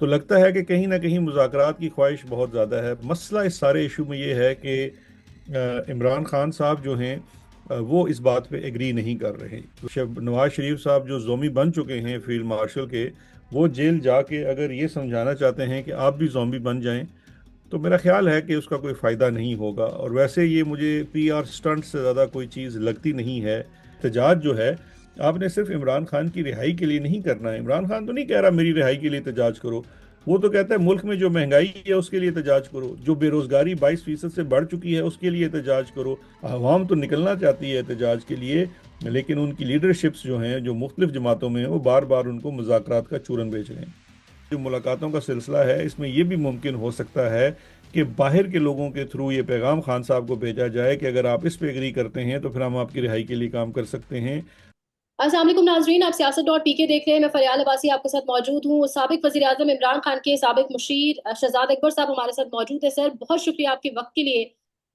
تو لگتا ہے کہ کہیں نہ کہیں مذاکرات کی خواہش بہت زیادہ ہے۔ مسئلہ اس سارے ایشو میں یہ ہے کہ عمران خان صاحب جو ہیں وہ اس بات پہ ایگری نہیں کر رہے۔ نواز شریف صاحب جو زومی بن چکے ہیں فیلڈ مارشل کے، وہ جیل جا کے اگر یہ سمجھانا چاہتے ہیں کہ آپ بھی زومبی بن جائیں، تو میرا خیال ہے کہ اس کا کوئی فائدہ نہیں ہوگا۔ اور ویسے یہ مجھے پی آر سٹنٹ سے زیادہ کوئی چیز لگتی نہیں ہے۔ احتجاج جو ہے، آپ نے صرف عمران خان کی رہائی کے لیے نہیں کرنا ہے۔ عمران خان تو نہیں کہہ رہا میری رہائی کے لیے احتجاج کرو، وہ تو کہتا ہے ملک میں جو مہنگائی ہے اس کے لیے احتجاج کرو، جو بے روزگاری 22% سے بڑھ چکی ہے اس کے لیے احتجاج کرو۔ عوام تو نکلنا چاہتی ہے احتجاج کے لیے، لیکن ان کی لیڈرشپس جو ہیں جو مختلف جماعتوں میں ہیں وہ بار بار ان کو مذاکرات کا چورن بیچ رہے ہیں۔ جو ملاقاتوں کا سلسلہ ہے، اس میں یہ بھی ممکن ہو سکتا ہے کہ باہر کے لوگوں کے تھرو یہ پیغام خان صاحب کو بھیجا جائے کہ اگر آپ اس پہ اگری کرتے ہیں تو پھر ہم آپ کی رہائی کے لیے کام کر سکتے ہیں۔ السلام علیکم ناظرین، آپ سیاست ڈاٹ پی کے دیکھ رہے ہیں۔ میں فریال عباسی آپ کے ساتھ موجود ہوں۔ سابق وزیر اعظم عمران خان کے سابق مشیر شہزاد اکبر صاحب ہمارے ساتھ موجود ہے۔ سر، بہت شکریہ آپ کے وقت کے لیے۔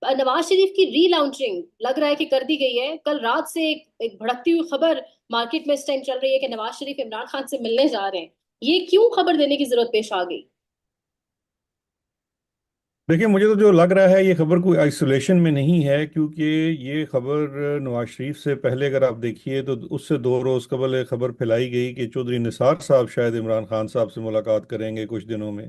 نواز شریف کی ری لانچنگ لگ رہا ہے کہ کر دی گئی ہے۔ کل رات سے ایک بھڑکتی ہوئی خبر مارکیٹ میں اس ٹائم چل رہی ہے کہ نواز شریف عمران خان سے ملنے جا رہے ہیں۔ یہ کیوں خبر دینے کی ضرورت پیش آ گئی؟ دیکھیں، مجھے تو جو لگ رہا ہے یہ خبر کوئی آئسولیشن میں نہیں ہے، کیونکہ یہ خبر نواز شریف سے پہلے اگر آپ دیکھیے تو اس سے 2 روز قبل ایک خبر پھیلائی گئی کہ چودھری نثار صاحب شاید عمران خان صاحب سے ملاقات کریں گے کچھ دنوں میں۔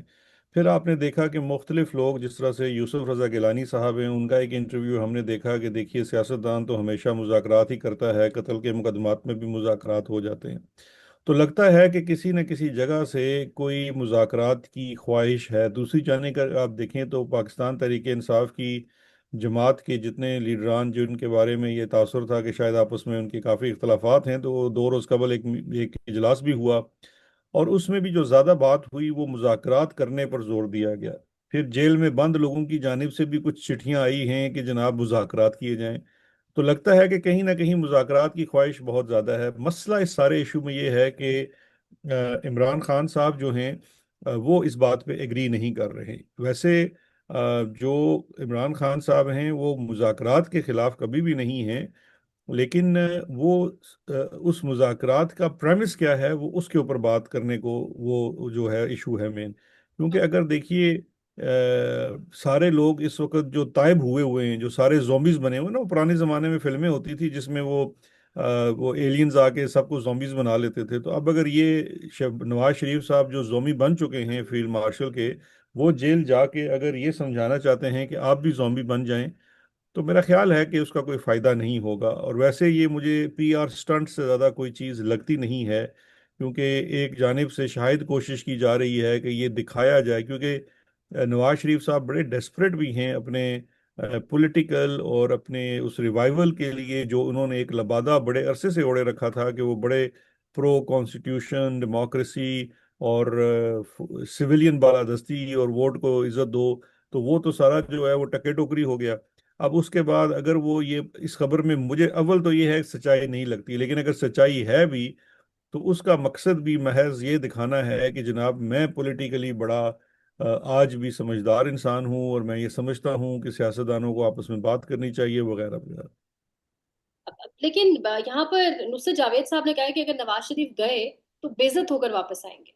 پھر آپ نے دیکھا کہ مختلف لوگ جس طرح سے یوسف رضا گیلانی صاحب ہیں، ان کا ایک انٹرویو ہم نے دیکھا کہ دیکھیے سیاستدان تو ہمیشہ مذاکرات ہی کرتا ہے، قتل کے مقدمات میں بھی مذاکرات ہو جاتے ہیں۔ تو لگتا ہے کہ کسی نہ کسی جگہ سے کوئی مذاکرات کی خواہش ہے۔ دوسری جانب اگر آپ دیکھیں تو پاکستان تحریک انصاف کی جماعت کے جتنے لیڈران جن کے بارے میں یہ تاثر تھا کہ شاید آپس میں ان کے کافی اختلافات ہیں، تو 2 روز قبل ایک اجلاس بھی ہوا، اور اس میں بھی جو زیادہ بات ہوئی وہ مذاکرات کرنے پر زور دیا گیا۔ پھر جیل میں بند لوگوں کی جانب سے بھی کچھ چٹھیاں آئی ہیں کہ جناب مذاکرات کیے جائیں۔ تو لگتا ہے کہ کہیں نہ کہیں مذاکرات کی خواہش بہت زیادہ ہے۔ مسئلہ اس سارے ایشو میں یہ ہے کہ عمران خان صاحب جو ہیں وہ اس بات پہ ایگری نہیں کر رہے۔ ویسے جو عمران خان صاحب ہیں وہ مذاکرات کے خلاف کبھی بھی نہیں ہیں، لیکن وہ اس مذاکرات کا پریمس کیا ہے وہ اس کے اوپر بات کرنے کو وہ جو ہے ایشو ہے مین۔ کیونکہ اگر دیکھیے سارے لوگ اس وقت جو تائب ہوئے ہیں، جو سارے زومبیز بنے ہوئے نا، وہ پرانے زمانے میں فلمیں ہوتی تھی جس میں وہ ایلینز آ کے سب کو زومبیز بنا لیتے تھے، تو اب اگر یہ نواز شریف صاحب جو زومبی بن چکے ہیں فیلڈ مارشل کے، وہ جیل جا کے اگر یہ سمجھانا چاہتے ہیں کہ آپ بھی زومبی بن جائیں، تو میرا خیال ہے کہ اس کا کوئی فائدہ نہیں ہوگا۔ اور ویسے یہ مجھے پی آر سٹنٹ سے زیادہ کوئی چیز لگتی نہیں ہے، کیونکہ ایک جانب سے شاید کوشش کی جا رہی ہے کہ یہ دکھایا جائے، کیونکہ نواز شریف صاحب بڑے ڈیسپریٹ بھی ہیں اپنے پولیٹیکل اور اپنے اس ریوائول کے لیے جو انہوں نے ایک لبادہ بڑے عرصے سے اوڑے رکھا تھا کہ وہ بڑے پرو کانسٹیٹیوشن ڈیموکریسی اور سویلین بالادستی اور ووٹ کو عزت دو، تو وہ تو سارا جو ہے وہ ٹکے ٹوکری ہو گیا۔ اب اس کے بعد اگر وہ یہ اس خبر میں، مجھے اول تو یہ ہے سچائی نہیں لگتی، لیکن اگر سچائی ہے بھی تو اس کا مقصد بھی محض یہ دکھانا ہے کہ جناب میں پولیٹیکلی بڑا آج بھی سمجھدار انسان ہوں، اور میں یہ سمجھتا ہوں کہ سیاستدانوں کو آپس میں بات کرنی چاہیے وغیرہ وغیرہ۔ لیکن یہاں پر نصرت جاوید صاحب نے کہا ہے کہ اگر نواز شریف گئے تو بے عزت ہو کر واپس آئیں گے۔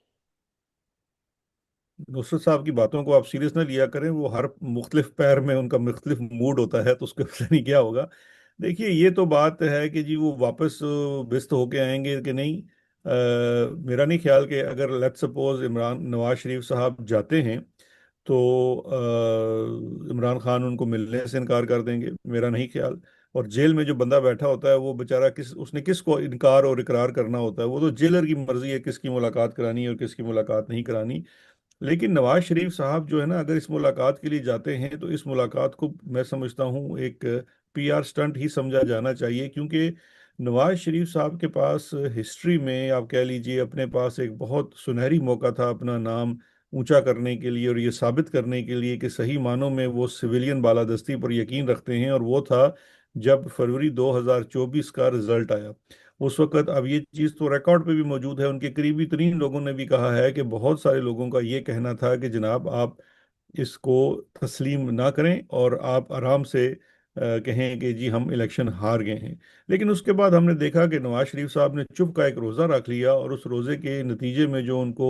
نصرت صاحب کی باتوں کو آپ سیریس نہ لیا کریں، وہ ہر مختلف پیر میں ان کا مختلف موڈ ہوتا ہے، تو اس کے پتہ نہیں کیا ہوگا۔ دیکھیے، یہ تو بات ہے کہ جی وہ واپس بست ہو کے آئیں گے کہ نہیں، میرا نہیں خیال کہ اگر لیٹ سپوز نواز شریف صاحب جاتے ہیں تو عمران خان ان کو ملنے سے انکار کر دیں گے، میرا نہیں خیال۔ اور جیل میں جو بندہ بیٹھا ہوتا ہے وہ بیچارہ اس نے کس کو انکار اور اقرار کرنا ہوتا ہے؟ وہ تو جیلر کی مرضی ہے کس کی ملاقات کرانی ہے اور کس کی ملاقات نہیں کرانی۔ لیکن نواز شریف صاحب جو ہے نا، اگر اس ملاقات کے لیے جاتے ہیں تو اس ملاقات کو میں سمجھتا ہوں ایک پی آر سٹنٹ ہی سمجھا جانا چاہیے، کیونکہ نواز شریف صاحب کے پاس ہسٹری میں آپ کہہ لیجئے اپنے پاس ایک بہت سنہری موقع تھا اپنا نام اونچا کرنے کے لیے اور یہ ثابت کرنے کے لیے کہ صحیح معنوں میں وہ سویلین بالادستی پر یقین رکھتے ہیں، اور وہ تھا جب فروری 2024 کا رزلٹ آیا اس وقت۔ اب یہ چیز تو ریکارڈ پہ بھی موجود ہے، ان کے قریبی ترین لوگوں نے بھی کہا ہے کہ بہت سارے لوگوں کا یہ کہنا تھا کہ جناب آپ اس کو تسلیم نہ کریں اور آپ آرام سے کہیں کہ جی ہم الیکشن ہار گئے ہیں۔ لیکن اس کے بعد ہم نے دیکھا کہ نواز شریف صاحب نے چپ کا ایک روزہ رکھ لیا، اور اس روزے کے نتیجے میں جو ان کو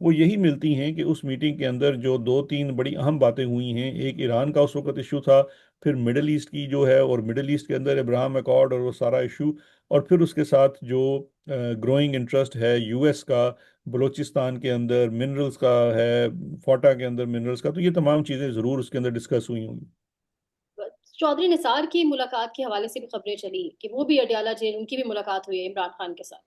وہ یہی ملتی ہیں کہ اس میٹنگ کے اندر جو دو تین بڑی اہم باتیں ہوئی ہیں، ایک ایران کا اس وقت ایشو تھا، پھر مڈل ایسٹ کی جو ہے، اور مڈل ایسٹ کے اندر ابراہم ایکارڈ اور وہ سارا ایشو، اور پھر اس کے ساتھ جو گروئنگ انٹرسٹ ہے یو ایس کا بلوچستان کے اندر منرلز کا ہے، فوٹا کے اندر منرلز کا، تو یہ تمام چیزیں ضرور اس کے اندر ڈسکس ہوئی ہوں گی۔ چودھری نثار کی ملاقات کے حوالے سے بھی خبریں چلی کہ وہ بھی اڈیالہ جیل، ان کی بھی ملاقات ہوئی ہے عمران خان کے ساتھ۔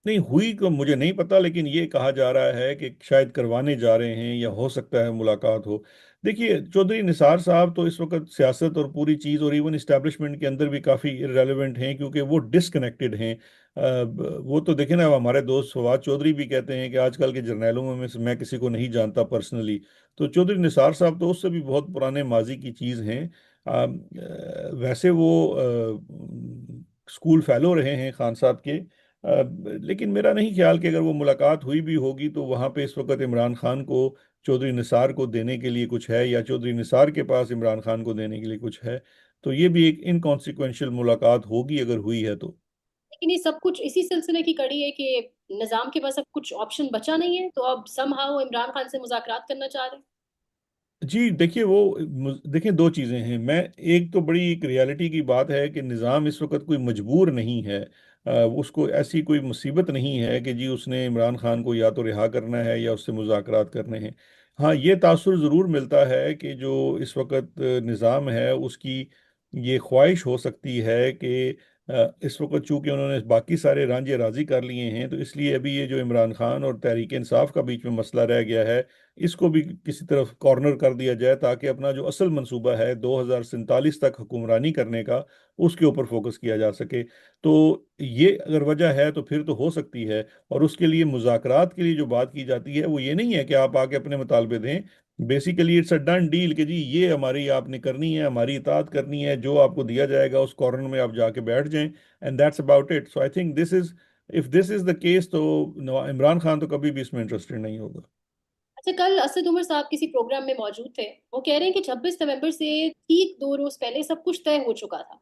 نہیں ہوئی تو مجھے نہیں پتا، لیکن یہ کہا جا رہا ہے کہ شاید کروانے جا رہے ہیں یا ہو سکتا ہے ملاقات ہو۔ دیکھیے چودھری نثار صاحب تو اس وقت سیاست اور پوری چیز اور ایون اسٹیبلشمنٹ کے اندر بھی کافی ریلیونٹ ہیں، کیونکہ وہ ڈسکنیکٹڈ ہیں۔ وہ تو دیکھیں نا، ہمارے دوست فواد چودھری بھی کہتے ہیں کہ آج کل کے جرنیلوں میں کسی کو نہیں جانتا پرسنلی، تو چودھری نثار صاحب تو اس سے بھی بہت پرانے ماضی کی چیز ہیں۔ ویسے وہ اسکول فیلو رہے ہیں خان صاحب کے، آ، لیکن میرا نہیں خیال کہ اگر وہ ملاقات ہوئی بھی ہوگی تو وہاں پہ اس وقت عمران خان کو چودھری نثار کو دینے کے لیے کچھ ہے، یا چودھری نثار کے پاس عمران خان کو دینے کے لیے کچھ ہے، تو یہ بھی ایک انکانسیکوینشل ملاقات ہوگی اگر ہوئی ہے تو۔ لیکن یہ سب کچھ اسی سلسلے کی کڑی ہے کہ نظام کے پاس اب کچھ آپشن بچا نہیں ہے، تو اب سم ہاؤ عمران خان سے مذاکرات کرنا چاہ رہے ہیں۔ جی دیکھیے وہ دیکھیں دو چیزیں ہیں، میں ایک تو بڑی ایک ریالٹی کی بات ہے کہ نظام اس وقت کوئی مجبور نہیں ہے، اس کو ایسی کوئی مصیبت نہیں ہے کہ جی اس نے عمران خان کو یا تو رہا کرنا ہے یا اس سے مذاکرات کرنے ہیں۔ ہاں یہ تاثر ضرور ملتا ہے کہ جو اس وقت نظام ہے اس کی یہ خواہش ہو سکتی ہے کہ اس وقت چونکہ انہوں نے باقی سارے رانجے راضی کر لیے ہیں، تو اس لیے ابھی یہ جو عمران خان اور تحریک انصاف کا بیچ میں مسئلہ رہ گیا ہے، اس کو بھی کسی طرف کارنر کر دیا جائے، تاکہ اپنا جو اصل منصوبہ ہے 2047 تک حکمرانی کرنے کا، اس کے اوپر فوکس کیا جا سکے۔ تو یہ اگر وجہ ہے تو پھر تو ہو سکتی ہے، اور اس کے لیے مذاکرات کے لیے جو بات کی جاتی ہے وہ یہ نہیں ہے کہ آپ آ کے اپنے مطالبے دیں، basically it's a done deal کہ جی یہ ہماری آپ نے کرنی ہے، ہماری اطاعت کرنی ہے، جو آپ کو دیا جائے گا اس کارنر میں آپ جا کے بیٹھ جائیں، and that's about it. So I think this is, if this is the case تو عمران خان تو کبھی بھی اس میں انٹرسٹڈ نہیں ہوگا۔ اچھا، کل اسد عمر صاحب کسی پروگرام میں موجود تھے، وہ کہہ رہے ہیں کہ 26 نومبر سے ٹھیک 2 روز پہلے سب کچھ طے ہو چکا تھا،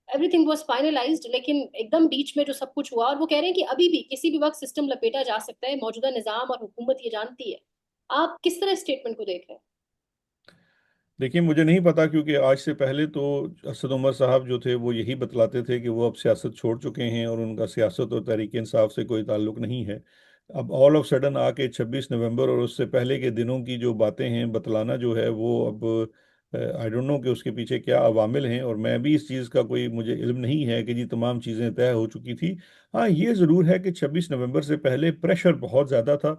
ایوری تھنگ واز فائنلائزڈ، لیکن ایک دم بیچ میں جو سب کچھ ہوا، اور وہ کہہ رہے ہیں کہ ابھی بھی کسی بھی وقت سسٹم لپیٹا جا سکتا ہے، موجودہ نظام اور حکومت یہ جانتی ہے۔ آپ کس طرح اسٹیٹمنٹ کو دیکھ رہے ہیں؟ دیکھیے مجھے نہیں پتا، کیونکہ آج سے پہلے تو اسد عمر صاحب جو تھے وہ یہی بتلاتے تھے کہ وہ اب سیاست چھوڑ چکے ہیں اور ان کا سیاست اور تحریک انصاف سے کوئی تعلق نہیں ہے۔ اب آل آف سڈن آ کے 26 نومبر اور اس سے پہلے کے دنوں کی جو باتیں ہیں بتلانا جو ہے وہ اب آئی ڈونٹ نو کہ اس کے پیچھے کیا عوامل ہیں، اور میں بھی اس چیز کا کوئی مجھے علم نہیں ہے کہ جی تمام چیزیں طے ہو چکی تھی۔ ہاں یہ ضرور ہے کہ 26 نومبر سے پہلے پریشر بہت زیادہ تھا،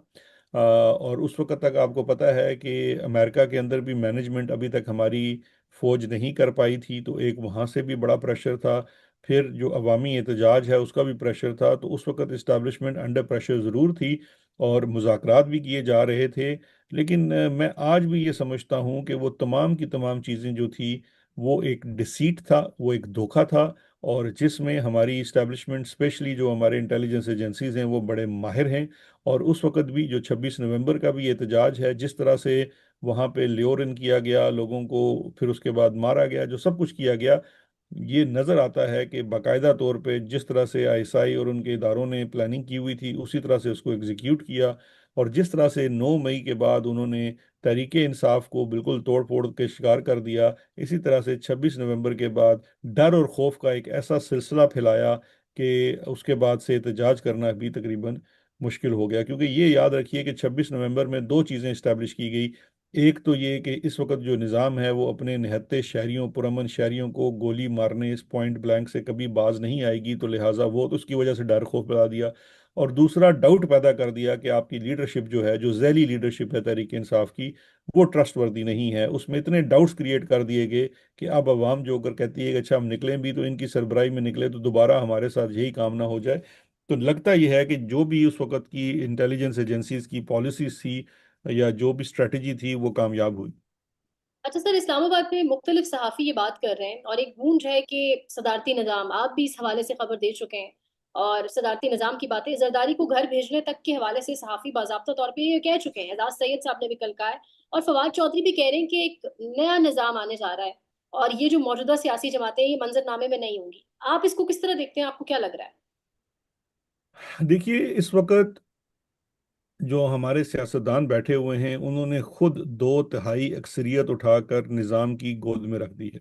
اور اس وقت تک آپ کو پتہ ہے کہ امریکہ کے اندر بھی مینجمنٹ ابھی تک ہماری فوج نہیں کر پائی تھی، تو ایک وہاں سے بھی بڑا پریشر تھا، پھر جو عوامی احتجاج ہے اس کا بھی پریشر تھا، تو اس وقت اسٹیبلشمنٹ انڈر پریشر ضرور تھی، اور مذاکرات بھی کیے جا رہے تھے۔ لیکن میں آج بھی یہ سمجھتا ہوں کہ وہ تمام کی تمام چیزیں جو تھی وہ ایک ڈسیٹ تھا، وہ ایک دھوکہ تھا، اور جس میں ہماری اسٹیبلشمنٹ اسپیشلی جو ہمارے انٹیلیجنس ایجنسیز ہیں وہ بڑے ماہر ہیں۔ اور اس وقت بھی جو 26 نومبر کا بھی احتجاج ہے، جس طرح سے وہاں پہ لیورن کیا گیا لوگوں کو، پھر اس کے بعد مارا گیا، جو سب کچھ کیا گیا، یہ نظر آتا ہے کہ باقاعدہ طور پہ جس طرح سے آئی ایس آئی اور ان کے اداروں نے پلاننگ کی ہوئی تھی اسی طرح سے اس کو ایگزیکیوٹ کیا، اور جس طرح سے 9 مئی کے بعد انہوں نے تحریک انصاف کو بالکل توڑ پھوڑ کے شکار کر دیا، اسی طرح سے 26 نومبر کے بعد ڈر اور خوف کا ایک ایسا سلسلہ پھیلایا کہ اس کے بعد سے احتجاج کرنا بھی تقریباً مشکل ہو گیا، کیونکہ یہ یاد رکھیے کہ 26 نومبر میں دو چیزیں اسٹیبلش کی گئی۔ ایک تو یہ کہ اس وقت جو نظام ہے وہ اپنے نہتے شہریوں پرامن شہریوں کو گولی مارنے اس پوائنٹ بلینک سے کبھی باز نہیں آئے گی، تو لہٰذا وہ تو اس کی وجہ سے ڈر خوف بلا دیا، اور دوسرا ڈاؤٹ پیدا کر دیا کہ آپ کی لیڈرشپ جو ہے، جو ذیلی لیڈرشپ ہے تحریک انصاف کی، وہ ٹرسٹ وردی نہیں ہے، اس میں اتنے ڈاؤٹس کریٹ کر دیے گئے کہ اب عوام جو اگر کہتی ہے کہ اچھا ہم نکلیں بھی تو ان کی سربراہی میں نکلے تو دوبارہ ہمارے ساتھ یہی کام نہ ہو جائے۔ تو لگتا یہ ہے کہ جو بھی اس وقت کی انٹیلیجنس ایجنسیز کی پالیسیز تھی یا جو بھی اسٹریٹجی تھی وہ کامیاب ہوئی۔ اچھا سر، اسلام آباد میں مختلف صحافی یہ بات کر رہے ہیں، اور ایک گونج ہے کہ صدارتی نظام، آپ بھی اس حوالے سے خبر دے چکے ہیں، اور صدارتی نظام کی باتیں زرداری کو گھر بھیجنے تک کے حوالے سے صحافی باضابطہ طور پہ یہ کہہ چکے ہیں، اعجاز سید صاحب نے بھی کل کہا ہے، اور فواد چودھری بھی کہہ رہے ہیں کہ ایک نیا نظام آنے جا رہا ہے، اور یہ جو موجودہ سیاسی جماعتیں یہ منظر نامے میں نہیں ہوں گی۔ آپ اس کو کس طرح دیکھتے ہیں؟ آپ کو کیا لگ رہا ہے؟ دیکھیے اس وقت جو ہمارے سیاستدان بیٹھے ہوئے ہیں انہوں نے خود 2/3 اکثریت اٹھا کر نظام کی گود میں رکھ دی ہے،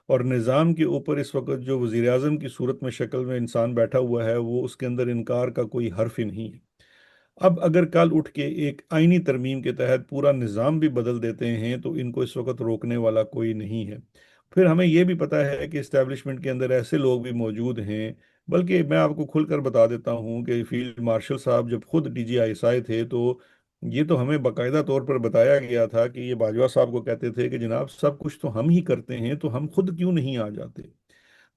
اور نظام کے اوپر اس وقت جو وزیر اعظم کی صورت میں شکل میں انسان بیٹھا ہوا ہے وہ اس کے اندر انکار کا کوئی حرف ہی نہیں ہے۔ اب اگر کل اٹھ کے ایک آئینی ترمیم کے تحت پورا نظام بھی بدل دیتے ہیں تو ان کو اس وقت روکنے والا کوئی نہیں ہے۔ پھر ہمیں یہ بھی پتہ ہے کہ اسٹیبلشمنٹ کے اندر ایسے لوگ بھی موجود ہیں، بلکہ میں آپ کو کھل کر بتا دیتا ہوں کہ فیلڈ مارشل صاحب جب خود D G I S I تھے تو یہ تو ہمیں باقاعدہ طور پر بتایا گیا تھا کہ یہ باجوہ صاحب کو کہتے تھے کہ جناب سب کچھ تو ہم ہی کرتے ہیں، تو ہم خود کیوں نہیں آ جاتے؟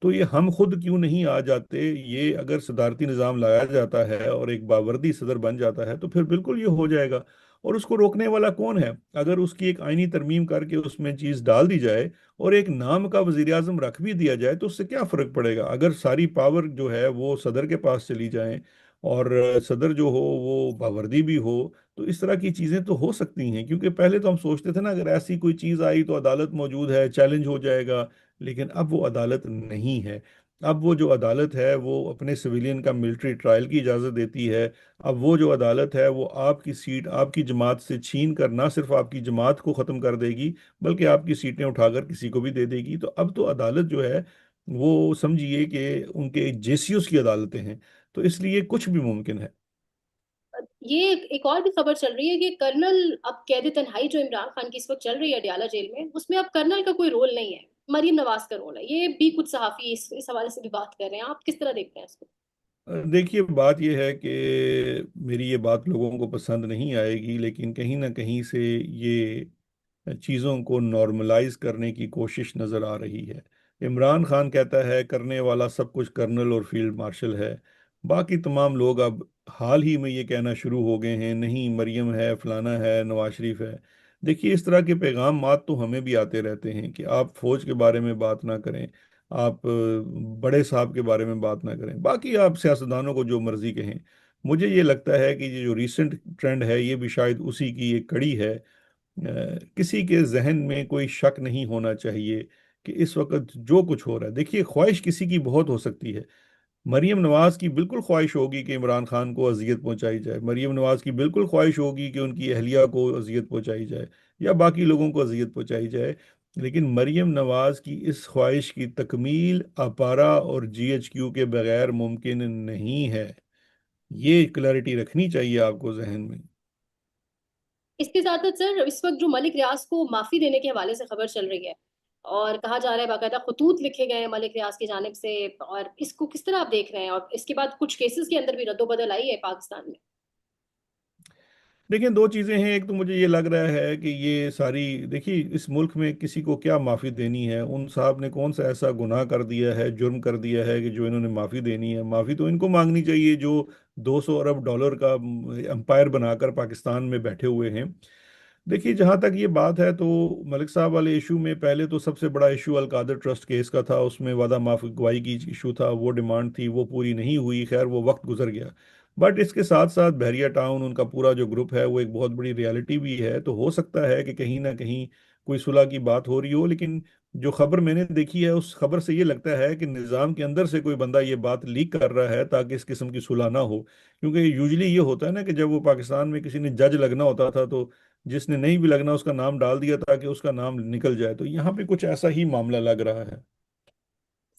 تو یہ ہم خود کیوں نہیں آ جاتے، یہ اگر صدارتی نظام لایا جاتا ہے اور ایک باوردی صدر بن جاتا ہے تو پھر بالکل یہ ہو جائے گا۔ اور اس کو روکنے والا کون ہے؟ اگر اس کی ایک آئینی ترمیم کر کے اس میں چیز ڈال دی جائے اور ایک نام کا وزیر اعظم رکھ بھی دیا جائے تو اس سے کیا فرق پڑے گا؟ اگر ساری پاور جو ہے وہ صدر کے پاس چلی جائیں اور صدر جو ہو وہ باوردی بھی ہو، تو اس طرح کی چیزیں تو ہو سکتی ہیں، کیونکہ پہلے تو ہم سوچتے تھے نا اگر ایسی کوئی چیز آئی تو عدالت موجود ہے، چیلنج ہو جائے گا، لیکن اب وہ عدالت نہیں ہے۔ اب وہ جو عدالت ہے وہ اپنے سویلین کا ملٹری ٹرائل کی اجازت دیتی ہے۔ اب وہ جو عدالت ہے وہ آپ کی سیٹ آپ کی جماعت سے چھین کر نہ صرف آپ کی جماعت کو ختم کر دے گی بلکہ آپ کی سیٹیں اٹھا کر کسی کو بھی دے دے گی۔ تو اب تو عدالت جو ہے وہ سمجھیے کہ ان کے جیسیوس کی عدالتیں ہیں، تو اس لیے کچھ بھی ممکن ہے۔ یہ ایک اور بھی خبر چل رہی ہے کہ کرنل، اب قید تنہائی جو عمران خان کی اس وقت چل رہی ہے ڈیالہ جیل میں، اس میں اب کرنل کا کوئی رول نہیں ہے، مریم نواز کا رول ہے۔ یہ بھی کچھ صحافی اس حوالے سے بھی بات کر رہے ہیں، آپ کس طرح دیکھتے ہیں اس کو؟ دیکھیے بات یہ ہے کہ میری یہ بات لوگوں کو پسند نہیں آئے گی، لیکن کہیں نہ کہیں سے یہ چیزوں کو نارملائز کرنے کی کوشش نظر آ رہی ہے۔ عمران خان کہتا ہے کرنے والا سب کچھ کرنل اور فیلڈ مارشل ہے، باقی تمام لوگ اب حال ہی میں یہ کہنا شروع ہو گئے ہیں نہیں مریم ہے، فلانا ہے، نواز شریف ہے۔ دیکھیے اس طرح کے پیغامات تو ہمیں بھی آتے رہتے ہیں کہ آپ فوج کے بارے میں بات نہ کریں، آپ بڑے صاحب کے بارے میں بات نہ کریں، باقی آپ سیاستدانوں کو جو مرضی کہیں۔ مجھے یہ لگتا ہے کہ یہ جو ریسنٹ ٹرینڈ ہے یہ بھی شاید اسی کی ایک کڑی ہے۔ کسی کے ذہن میں کوئی شک نہیں ہونا چاہیے کہ اس وقت جو کچھ ہو رہا ہے، دیکھیے خواہش کسی کی بہت ہو سکتی ہے۔ مریم نواز کی بالکل خواہش ہوگی کہ عمران خان کو اذیت پہنچائی جائے، مریم نواز کی بالکل خواہش ہوگی کہ ان کی اہلیہ کو اذیت پہنچائی جائے یا باقی لوگوں کو اذیت پہنچائی جائے، لیکن مریم نواز کی اس خواہش کی تکمیل اپارا اور جی ایچ کیو کے بغیر ممکن نہیں ہے۔ یہ کلیئرٹی رکھنی چاہیے آپ کو ذہن میں۔ اس کے ساتھ ساتھ سر، اس وقت جو ملک ریاض کو معافی دینے کے حوالے سے خبر چل رہی ہے اور کہا جا رہا ہے باقاعدہ خطوط لکھے گئے ہیں ملک ریاض کی جانب سے، اور اس کو کس طرح آپ دیکھ رہے ہیں؟ اور اس کے بعد کچھ کیسز کے اندر بھی رد و بدل آئی ہے پاکستان میں۔ دیکھیں دو چیزیں ہیں، ایک تو مجھے یہ لگ رہا ہے کہ یہ ساری دیکھیے اس ملک میں کسی کو کیا معافی دینی ہے؟ ان صاحب نے کون سا ایسا گناہ کر دیا ہے، جرم کر دیا ہے کہ جو انہوں نے معافی دینی ہے؟ معافی تو ان کو مانگنی چاہیے جو 200 ارب ڈالر کا امپائر بنا کر پاکستان میں بیٹھے ہوئے ہیں۔ دیکھیے جہاں تک یہ بات ہے تو ملک صاحب والے ایشو میں پہلے تو سب سے بڑا ایشو القادر ٹرسٹ کیس کا تھا، اس میں وعدہ معاف گواہی کی ایشو تھا، وہ ڈیمانڈ تھی وہ پوری نہیں ہوئی، خیر وہ وقت گزر گیا۔ بٹ اس کے ساتھ ساتھ بحریہ ٹاؤن ان کا پورا جو گروپ ہے وہ ایک بہت بڑی ریالٹی بھی ہے، تو ہو سکتا ہے کہ کہیں نہ کہیں کوئی صلح کی بات ہو رہی ہو، لیکن جو خبر میں نے دیکھی ہے اس خبر سے یہ لگتا ہے کہ نظام کے اندر سے کوئی بندہ یہ بات لیک کر رہا ہے تاکہ اس قسم کی صلح نہ ہو، کیونکہ یوزلی یہ ہوتا ہے نا کہ جب وہ پاکستان میں کسی نے جج لگنا ہوتا تھا تو جس نے نہیں بھی لگنا اس کا نام ڈال دیا تاکہ اس کا نام نکل جائے، تو یہاں پہ کچھ ایسا ہی معاملہ لگ رہا ہے۔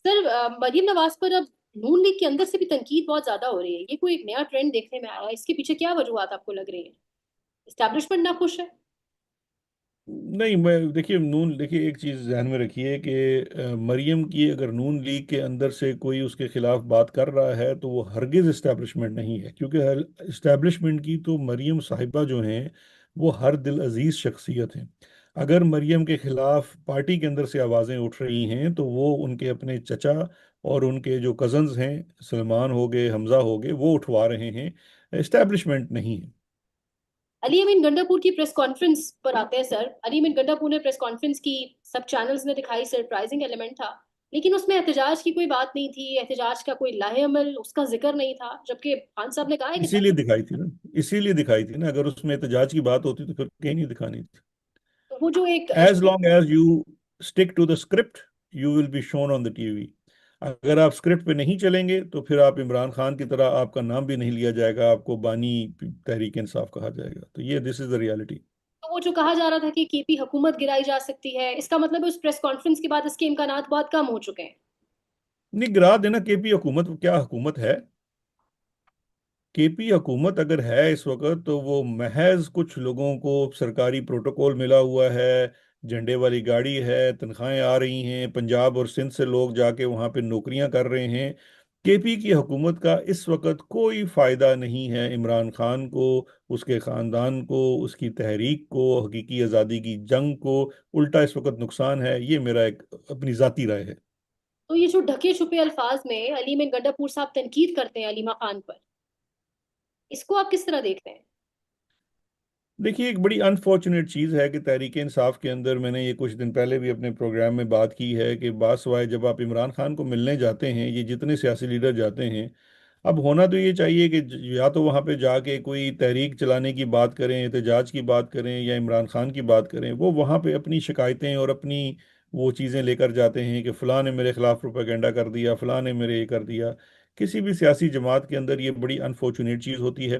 سر، مریم نواز پر اب نون لیگ کے اندر سے بھی تنقید بہت زیادہ ہو رہی ہے، یہ کوئی ایک نیا ٹرینڈ دیکھنے میں آیا ہے؟ اس کے پیچھے کیا وجوہات آپ کو لگ رہی ہیں؟ اسٹیبلشمنٹ نہ خوش ہے؟ نہیں میں دیکھیے دیکھیے ایک چیز ذہن میں رکھیے کہ مریم کی اگر نون لیگ کے اندر سے کوئی اس کے خلاف بات کر رہا ہے تو وہ ہرگز اسٹیبلشمنٹ نہیں ہے، کیونکہ اسٹیبلشمنٹ کی تو مریم صاحبہ جو ہیں وہ ہر دل عزیز شخصیت ہیں۔ اگر مریم کے خلاف پارٹی کے اندر سے آوازیں اٹھ رہی ہیں تو وہ ان کے اپنے چچا اور ان کے جو کزنز ہیں، سلمان ہو گئے، حمزہ ہو گئے، وہ اٹھوا رہے ہیں، اسٹیبلشمنٹ نہیں ہے۔ علی امین گنڈاپور کی پریس کانفرنس پر آتے ہیں سر، علی امین گنڈاپور نے پریس کانفرنس کی، سب چینلز نے دکھائی، سرپرائزنگ ایلیمنٹ تھا، لیکن اس میں احتجاج کی کوئی بات نہیں تھی، احتجاج کا کوئی لاہ عمل اس کا ذکر نہیں تھا، جبکہ خان صاحب نے کہا ہے کہ اسی لیے دکھائی تھی نا، اسی لیے دکھائی تھی نا، اگر اس میں احتجاج کی بات ہوتی تو پھر کہیں نہیں دکھانی تھی۔ وہ جو ایک as long as you stick to the script you will be shown on the TV وی۔ اگر آپ اسکرپٹ پہ نہیں چلیں گے تو پھر آپ عمران خان کی طرح آپ کا نام بھی نہیں لیا جائے گا، آپ کو بانی تحریک انصاف کہا جائے گا، تو یہ دس از دا ریالٹی۔ تو وہ جو کہا جا رہا تھا کہ کے پی حکومت گرائی جا سکتی ہے، اس کا مطلب ہے اس پریس کانفرنس کے بعد اس کے امکانات بہت کم ہو چکے ہیں؟ نہیں، گرا دینا کے پی حکومت کیا حکومت ہے؟ کے پی حکومت اگر ہے اس وقت تو وہ محض کچھ لوگوں کو سرکاری پروٹوکول ملا ہوا ہے، جھنڈے والی گاڑی ہے، تنخواہیں آ رہی ہیں، پنجاب اور سندھ سے لوگ جا کے وہاں پہ نوکریاں کر رہے ہیں۔ کے پی کی حکومت کا اس وقت کوئی فائدہ نہیں ہے عمران خان کو، اس کے خاندان کو، اس کی تحریک کو، حقیقی آزادی کی جنگ کو۔ الٹا اس وقت نقصان ہے، یہ میرا ایک اپنی ذاتی رائے ہے۔ تو یہ جو ڈھکے چھپے الفاظ میں علیم گنڈا پور صاحب تنقید کرتے ہیں علیمہ خان پر، اس کو آپ کس طرح دیکھتے ہیں؟ دیکھیے، ایک بڑی انفارچونیٹ چیز ہے کہ تحریک انصاف کے اندر، میں نے یہ کچھ دن پہلے بھی اپنے پروگرام میں بات کی ہے کہ باسوائے جب آپ عمران خان کو ملنے جاتے ہیں، یہ جتنے سیاسی لیڈر جاتے ہیں، اب ہونا تو یہ چاہیے کہ یا تو وہاں پہ جا کے کوئی تحریک چلانے کی بات کریں، احتجاج کی بات کریں یا عمران خان کی بات کریں، وہ وہاں پہ اپنی شکایتیں اور اپنی وہ چیزیں لے کر جاتے ہیں کہ فلاں نے میرے خلاف پروپیگنڈا کر دیا، فلاں نے میرے یہ کر دیا۔ کسی بھی سیاسی جماعت کے اندر یہ بڑی انفارچونیٹ چیز ہوتی ہے،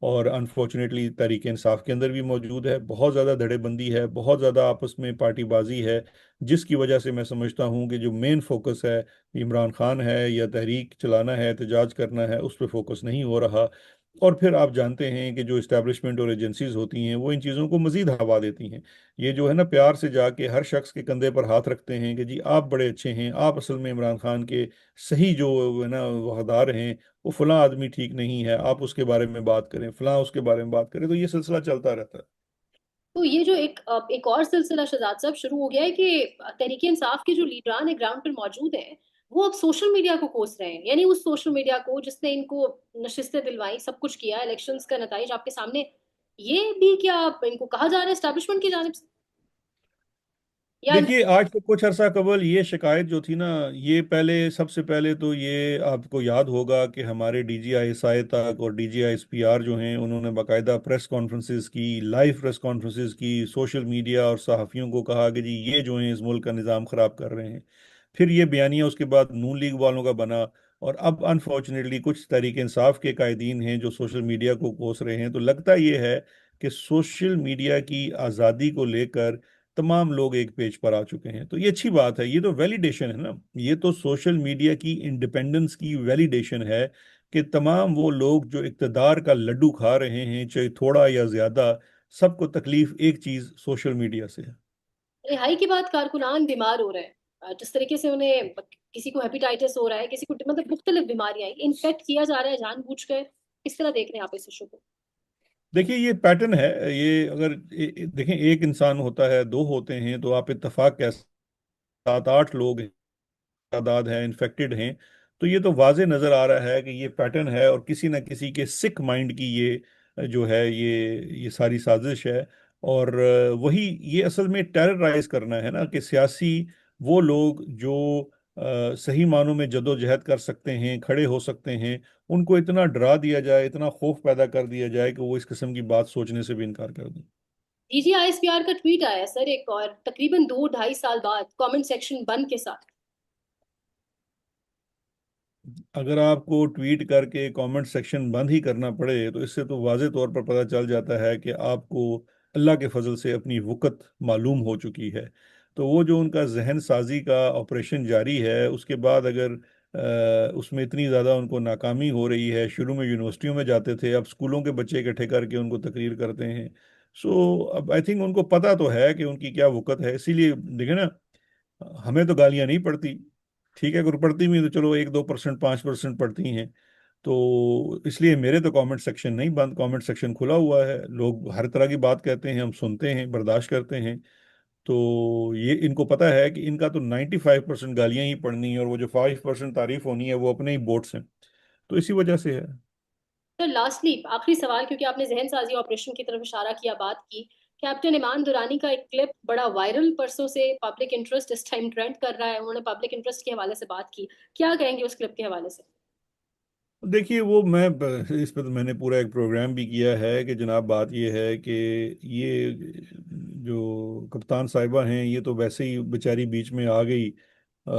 اور انفارچونیٹلی تحریک انصاف کے اندر بھی موجود ہے۔ بہت زیادہ دھڑے بندی ہے، بہت زیادہ آپس میں پارٹی بازی ہے، جس کی وجہ سے میں سمجھتا ہوں کہ جو مین فوکس ہے عمران خان ہے یا تحریک چلانا ہے، احتجاج کرنا ہے، اس پہ فوکس نہیں ہو رہا۔ اور پھر آپ جانتے ہیں کہ جو اسٹیبلشمنٹ اور ایجنسیز ہوتی ہیں وہ ان چیزوں کو مزید ہوا دیتی ہیں۔ یہ جو ہے نا، پیار سے جا کے ہر شخص کے کندھے پر ہاتھ رکھتے ہیں کہ جی آپ بڑے اچھے ہیں، آپ اصل میں عمران خان کے صحیح جو ہے نا وفادار ہیں، وہ فلاں آدمی ٹھیک نہیں ہے، آپ اس کے بارے میں بات کریں، فلاں اس کے بارے میں بات کریں، تو یہ سلسلہ چلتا رہتا ہے۔ تو یہ جو ایک اور سلسلہ شہزاد صاحب شروع ہو گیا ہے کہ تحریک انصاف کے جو لیڈران گراؤنڈ پر موجود ہیں، وہ اب سوشل میڈیا کو کوس رہے ہیں، یعنی اس سوشل میڈیا کو جس نے ان کو نشستیں دلوائی، سب کچھ کیا، الیکشنز کا نتائج آپ کے سامنے، یہ بھی کیا ان کو کہا جا رہا ہے اسٹیبلشمنٹ کی جانب سے یا دیکھیے، آج سے کچھ عرصہ قبل یہ شکایت جو تھی نا، یہ پہلے سب سے پہلے تو یہ آپ کو یاد ہوگا کہ ہمارے D G I S I تک اور D G I S P R جو ہیں، انہوں نے باقاعدہ پریس کانفرنسز کی، لائیو پریس کانفرنسز کی، سوشل میڈیا اور صحافیوں کو کہا کہ جی یہ جو ہیں اس ملک کا نظام خراب کر رہے ہیں۔ پھر یہ بیانیہ اس کے بعد نون لیگ والوں کا بنا، اور اب انفارچونیٹلی کچھ تحریک انصاف کے قائدین ہیں جو سوشل میڈیا کو کوس رہے ہیں۔ تو لگتا یہ ہے کہ سوشل میڈیا کی آزادی کو لے کر تمام لوگ ایک پیج پر آ چکے ہیں، تو یہ اچھی بات ہے، یہ تو ویلیڈیشن ہے نا، یہ تو سوشل میڈیا کی انڈیپینڈنس کی ویلیڈیشن ہے کہ تمام وہ لوگ جو اقتدار کا لڈو کھا رہے ہیں، چاہے تھوڑا یا زیادہ، سب کو تکلیف ایک چیز سوشل میڈیا سے ہے۔ رہائی کے بعد کارکنان بیمار ہو رہے ہیں، جس طریقے سے انہیں کسی کو ہیپیٹائٹس ہو رہا ہے، کسی کو مطلب مختلف بیماریاں انفیکٹ کیا جا رہا ہے جان بوجھ کر، کس طرح دیکھ رہے ہیں آپ اس ایشو کو؟ دیکھیے، یہ پیٹرن ہے، یہ اگر دیکھیں ایک انسان ہوتا ہے، دو ہوتے ہیں، تو آپ اتفاق کہہ 7 8 لوگ تعداد ہے انفیکٹڈ ہیں، تو یہ تو واضح نظر آ رہا ہے کہ یہ پیٹرن ہے، اور کسی نہ کسی کے سکھ مائنڈ کی یہ جو ہے یہ ساری سازش ہے۔ اور وہی یہ اصل میں ٹیررائز کرنا ہے نا، کہ سیاسی وہ لوگ جو صحیح معنوں میں جد و جہد کر سکتے ہیں، کھڑے ہو سکتے ہیں، ان کو اتنا ڈرا دیا جائے، اتنا خوف پیدا کر دیا جائے کہ وہ اس قسم کی بات سوچنے سے بھی انکار کر دیں۔ D G I S P R کا ٹویٹ آیا سر ایک، اور تقریباً 2 ڈھائی سال بعد کامنٹ سیکشن بند کے ساتھ۔ اگر آپ کو ٹویٹ کر کے کامنٹ سیکشن بند ہی کرنا پڑے تو اس سے تو واضح طور پر پتہ چل جاتا ہے کہ آپ کو اللہ کے فضل سے اپنی وقت معلوم ہو چکی ہے۔ تو وہ جو ان کا ذہن سازی کا آپریشن جاری ہے، اس کے بعد اگر اس میں اتنی زیادہ ان کو ناکامی ہو رہی ہے، شروع میں یونیورسٹیوں میں جاتے تھے، اب اسکولوں کے بچے اکٹھے کر کے ان کو تقریر کرتے ہیں۔ سو اب آئی تھنک ان کو پتہ تو ہے کہ ان کی کیا وقت ہے، اسی لیے دیکھیں نا، ہمیں تو گالیاں نہیں پڑتی، ٹھیک ہے، اگر پڑھتی بھی تو چلو 1 2% 5% پڑھتی ہیں، تو اس لیے میرے تو کامنٹ سیکشن نہیں بند، کامنٹ سیکشن کھلا ہوا ہے، لوگ ہر طرح کی بات کہتے ہیں، ہم سنتے ہیں، برداشت کرتے ہیں۔ تو یہ ان کو پتا ہے کہ ان کا تو 95% گالیاں ہی پڑھنی ہیں، اور وہ جو 5% تعریف ہونی ہے وہ اپنے ہی بوٹس ہیں، تو اسی وجہ سے ہے۔ سر لاسٹلی آخری سوال، کیونکہ آپ نے ذہن سازی آپریشن کی طرف اشارہ کیا، بات کی، کیپٹن ایمان دورانی کا ایک کلپ بڑا وائرل پرسوں سے، پبلک انٹرسٹ اس ٹائم ٹرینڈ کر رہا ہے، انہوں نے پبلک انٹرسٹ کے حوالے سے بات کی، کیا کہیں گے اس کلپ کے حوالے سے؟ دیکھیے، وہ میں اس پہ تو میں نے پورا ایک پروگرام بھی کیا ہے کہ جناب بات یہ ہے کہ یہ جو کپتان صاحبہ ہیں، یہ تو ویسے ہی بیچاری بیچ میں آ گئی،